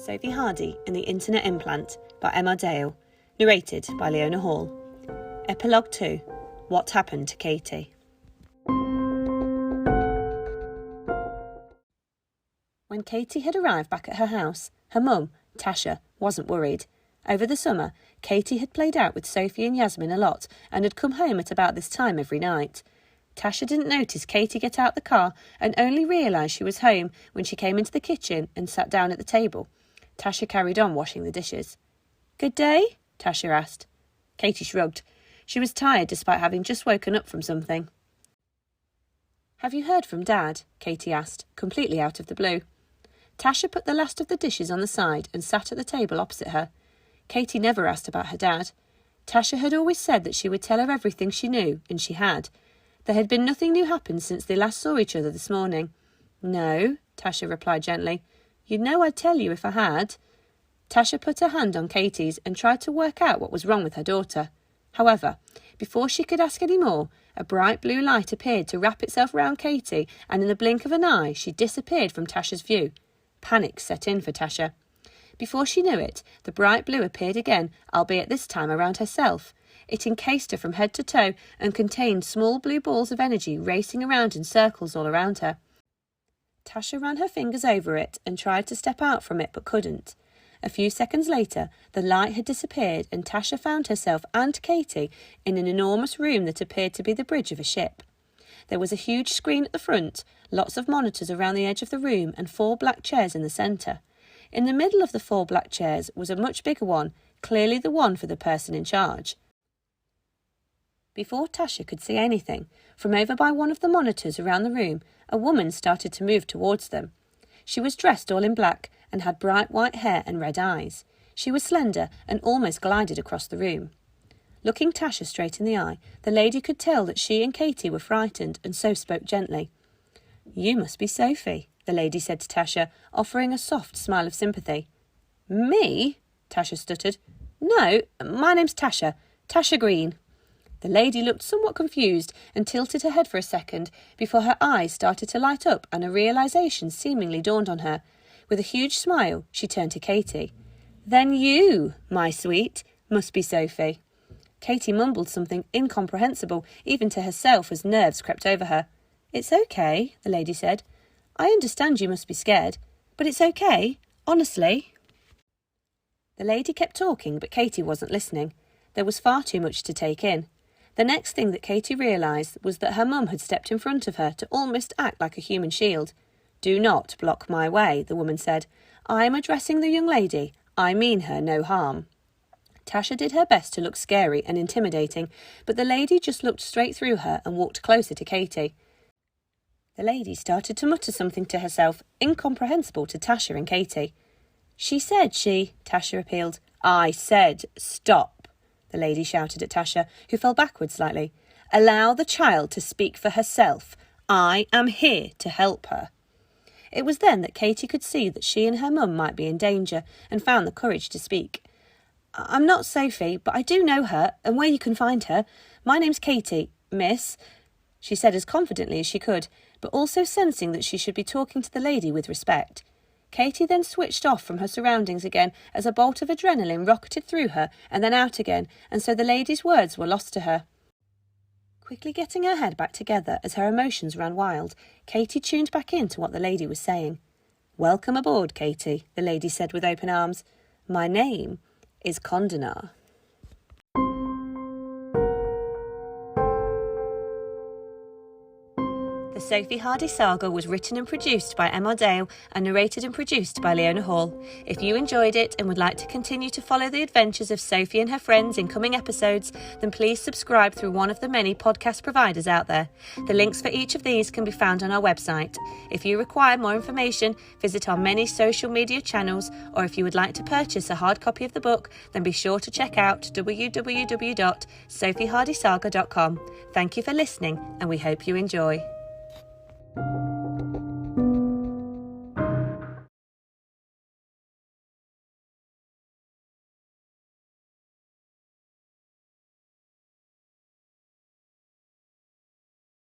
Sophie Hardy and the Internet Implant by Emma Dale, narrated by Leona Hall. Epilogue 2. What Happened to Katie? When Katie had arrived back at her house, her mum, Tasha, wasn't worried. Over the summer, Katie had played out with Sophie and Yasmin a lot and had come home at about this time every night. Tasha didn't notice Katie get out the car and only realised she was home when she came into the kitchen and sat down at the table. Tasha carried on washing the dishes. "Good day?" Tasha asked. Katie shrugged. She was tired despite having just woken up from something. "Have you heard from Dad?" Katie asked, completely out of the blue. Tasha put the last of the dishes on the side and sat at the table opposite her. Katie never asked about her dad. Tasha had always said that she would tell her everything she knew, and she had. There had been nothing new happened since they last saw each other this morning. "No," Tasha replied gently. "You'd know I'd tell you if I had." Tasha put her hand on Katie's and tried to work out what was wrong with her daughter. However, before she could ask any more, a bright blue light appeared to wrap itself round Katie, and in the blink of an eye she disappeared from Tasha's view. Panic set in for Tasha. Before she knew it, the bright blue appeared again, albeit this time around herself. It encased her from head to toe and contained small blue balls of energy racing around in circles all around her. Tasha ran her fingers over it and tried to step out from it but couldn't. A few seconds later, the light had disappeared and Tasha found herself and Katie in an enormous room that appeared to be the bridge of a ship. There was a huge screen at the front, lots of monitors around the edge of the room and 4 black chairs in the centre. In the middle of the 4 black chairs was a much bigger one, clearly the one for the person in charge. Before Tasha could see anything, from over by one of the monitors around the room, a woman started to move towards them. She was dressed all in black and had bright white hair and red eyes. She was slender and almost glided across the room. Looking Tasha straight in the eye, the lady could tell that she and Katie were frightened and so spoke gently. "You must be Sophie," the lady said to Tasha, offering a soft smile of sympathy. "Me?" Tasha stuttered. "No, my name's Tasha Green." The lady looked somewhat confused and tilted her head for a second before her eyes started to light up and a realisation seemingly dawned on her. With a huge smile, she turned to Katie. "Then you, my sweet, must be Sophie." Katie mumbled something incomprehensible, even to herself, as nerves crept over her. "It's okay," the lady said. "I understand you must be scared, but it's okay, honestly." The lady kept talking, but Katie wasn't listening. There was far too much to take in. The next thing that Katie realised was that her mum had stepped in front of her to almost act like a human shield. "Do not block my way," the woman said. "I am addressing the young lady. I mean her no harm." Tasha did her best to look scary and intimidating, but the lady just looked straight through her and walked closer to Katie. The lady started to mutter something to herself, incomprehensible to Tasha and Katie. "She said Tasha appealed. "I said stop," the lady shouted at Tasha, who fell backward slightly. "Allow the child to speak for herself. I am here to help her." It was then that Katie could see that she and her mum might be in danger and found the courage to speak. "I'm not Sophie, but I do know her and where you can find her. My name's Katie, miss," she said as confidently as she could, but also sensing that she should be talking to the lady with respect. Katie then switched off from her surroundings again as a bolt of adrenaline rocketed through her and then out again, and so the lady's words were lost to her. Quickly getting her head back together as her emotions ran wild, Katie tuned back in to what the lady was saying. "Welcome aboard, Katie," the lady said with open arms. "My name is Condenar." The Sophie Hardy saga was written and produced by Emma Dale and narrated and produced by Leona Hall. If you enjoyed it and would like to continue to follow the adventures of Sophie and her friends in coming episodes, then please subscribe through one of the many podcast providers out there. The links for each of these can be found on our website. If you require more information, visit our many social media channels, or if you would like to purchase a hard copy of the book, then be sure to check out www.sophiehardysaga.com. Thank you for listening, and we hope you enjoy.